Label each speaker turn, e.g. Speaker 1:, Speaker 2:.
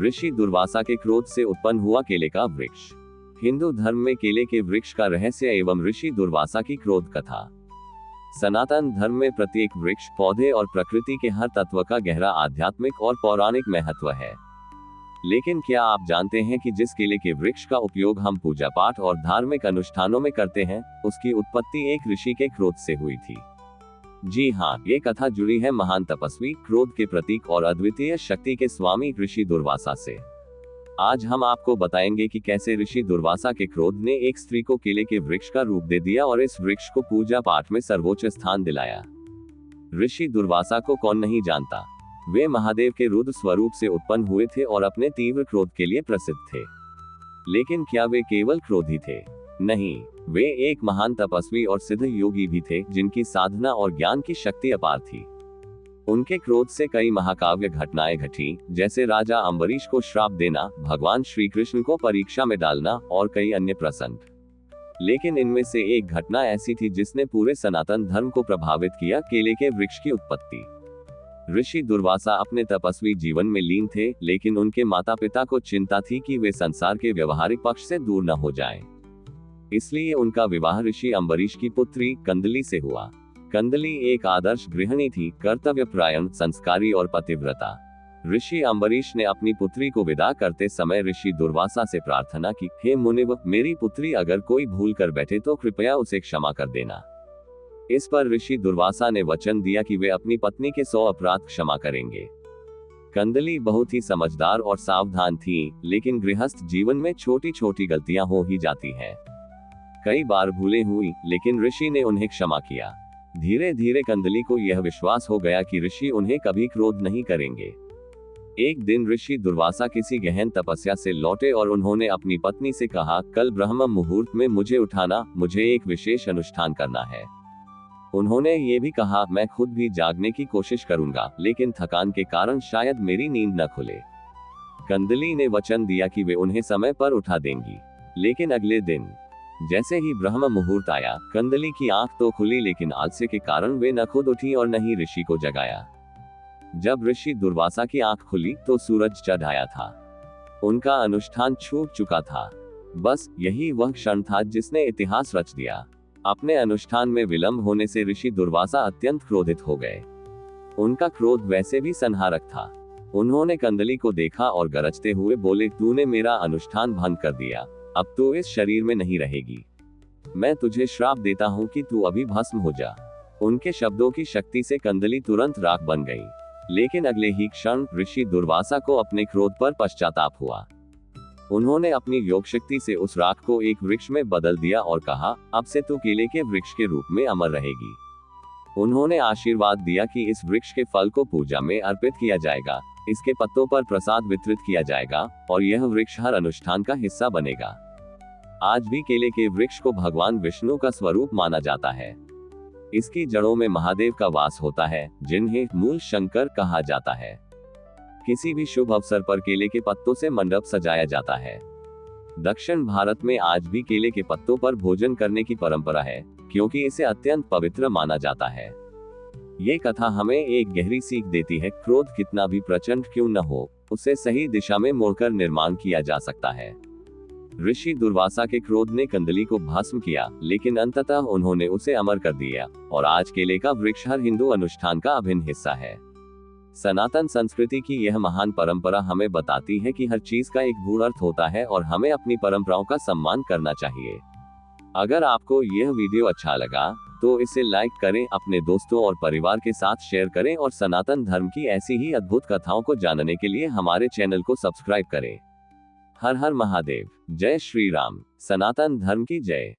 Speaker 1: ऋषि दुर्वासा के क्रोध से उत्पन्न हुआ केले का वृक्ष। हिंदू धर्म में केले के वृक्ष का रहस्य एवं ऋषि दुर्वासा की क्रोध कथा। सनातन धर्म में प्रत्येक वृक्ष, पौधे और प्रकृति के हर तत्व का गहरा आध्यात्मिक और पौराणिक महत्व है। लेकिन क्या आप जानते हैं कि जिस केले के वृक्ष का उपयोग हम पूजा पाठ और धार्मिक अनुष्ठानों में करते हैं, उसकी उत्पत्ति एक ऋषि के क्रोध से हुई थी। जी हाँ, ये कथा जुड़ी है महान तपस्वी, क्रोध के प्रतीक और अद्वितीय शक्ति के स्वामी ऋषि दुर्वासा से। आज हम आपको बताएंगे कि कैसे ऋषि दुर्वासा के क्रोध ने एक स्त्री को केले के वृक्ष का रूप दे दिया और इस वृक्ष को पूजा पाठ में सर्वोच्च स्थान दिलाया। ऋषि दुर्वासा को कौन नहीं जानता। वे महादेव के रुद्र स्वरूप से उत्पन्न हुए थे और अपने तीव्र क्रोध के लिए प्रसिद्ध थे। लेकिन क्या वे केवल क्रोधी थे? नहीं, वे एक महान तपस्वी और सिद्ध योगी भी थे, जिनकी साधना और ज्ञान की शक्ति अपार थी। उनके क्रोध से कई महाकाव्य घटनाएं घटी, जैसे राजा अम्बरीश को श्राप देना, भगवान श्री कृष्ण को परीक्षा में डालना और कई अन्य प्रसंग। लेकिन इनमें से एक घटना ऐसी थी जिसने पूरे सनातन धर्म को प्रभावित किया, केले के वृक्ष की उत्पत्ति। ऋषि दुर्वासा अपने तपस्वी जीवन में लीन थे, लेकिन उनके माता पिता को चिंता थी कि वे संसार के व्यवहारिक पक्ष से दूर न हो जाएं। इसलिए उनका विवाह ऋषि अम्बरीश की पुत्री कंदली से हुआ। कंदली एक आदर्श गृहिणी थी, कर्तव्यपरायण, संस्कारी और पतिव्रता। ऋषि अम्बरीश ने अपनी पुत्री को विदा करते समय ऋषि दुर्वासा से प्रार्थना की, हे मुनिव, मेरी पुत्री अगर कोई भूल कर बैठे तो कृपया उसे क्षमा कर देना। इस पर ऋषि दुर्वासा ने वचन दिया कि वे अपनी पत्नी के 100 अपराध क्षमा करेंगे। कंदली बहुत ही समझदार और सावधान थी, लेकिन गृहस्थ जीवन में छोटी छोटी गलतियां हो ही जाती हैं। कई बार भूलें हुई, लेकिन ऋषि ने उन्हें क्षमा किया। धीरे धीरे कंदली को यह विश्वास हो गया कि ऋषि उन्हें कभी क्रोध नहीं करेंगे। एक दिन ऋषि दुर्वासा किसी गहन तपस्या से लौटे और उन्होंने अपनी पत्नी से कहा, कल ब्रह्म मुहूर्त में मुझे उठाना, मुझे एक विशेष अनुष्ठान करना है। उन्होंने ये भी कहा, मैं खुद भी जागने की कोशिश करूंगा, लेकिन थकान के कारण शायद मेरी नींद न खुले। कंदली ने वचन दिया कि वे उन्हें समय पर उठा देंगी। लेकिन अगले दिन जैसे ही ब्रह्म मुहूर्त आया, कंदली की आंख तो खुली, लेकिन आलस्य के कारण वे न खुद उठी और न ही ऋषि को जगाया। जब ऋषि दुर्वासा की आंख खुली तो सूरज चढ़ आया था। उनका अनुष्ठान छूट चुका था। बस यही वह क्षण था जिसने इतिहास रच दिया। अपने अनुष्ठान में विलंब होने से ऋषि दुर्वासा अत्यंत क्रोधित हो गए। उनका क्रोध वैसे भी संहारक था। उन्होंने कंदली को देखा और गरजते हुए बोले, तूने मेरा अनुष्ठान भंग कर दिया, अब तू इस शरीर में नहीं रहेगी। मैं तुझे श्राप देता हूँ कि तू अभी भस्म हो जा। उनके शब्दों की शक्ति से कंदली तुरंत राख बन गई। लेकिन अगले ही क्षण ऋषि दुर्वासा को अपने क्रोध पर पश्चाताप हुआ। उन्होंने अपनी योग शक्ति से उस राख को एक वृक्ष में बदल दिया और कहा, अब से तू केले के वृक्ष के रूप में अमर रहेगी। उन्होंने आशीर्वाद दिया कि इस वृक्ष के फल को पूजा में अर्पित किया जाएगा, इसके पत्तों पर प्रसाद वितरित किया जाएगा और यह वृक्ष हर अनुष्ठान का हिस्सा बनेगा। आज भी केले के वृक्ष को भगवान विष्णु का स्वरूप माना जाता है। इसकी जड़ों में महादेव का वास होता है, जिन्हें मूल शंकर कहा जाता है। किसी भी शुभ अवसर पर केले के पत्तों से मंडप सजाया जाता है। दक्षिण भारत में आज भी केले के पत्तों पर भोजन करने की परंपरा है, क्योंकि इसे अत्यंत पवित्र माना जाता है। ये कथा हमें एक गहरी सीख देती है, क्रोध कितना भी प्रचंड क्यों न हो, उसे सही दिशा में मोड़कर निर्माण किया जा सकता है। ऋषि दुर्वासा के क्रोध ने कंदली को भस्म किया, लेकिन अंततः उन्होंने उसे अमर कर दिया और आज केले का वृक्ष हर हिंदू अनुष्ठान का अभिन्न हिस्सा है। सनातन संस्कृति की यह महान परंपरा हमें बताती है कि हर चीज का एक गूढ़ अर्थ होता है और हमें अपनी परंपराओं का सम्मान करना चाहिए। अगर आपको यह वीडियो अच्छा लगा तो इसे लाइक करें, अपने दोस्तों और परिवार के साथ शेयर करें और सनातन धर्म की ऐसी ही अद्भुत कथाओं को जानने के लिए हमारे चैनल को सब्सक्राइब करें। हर हर महादेव। जय श्री राम। सनातन धर्म की जय।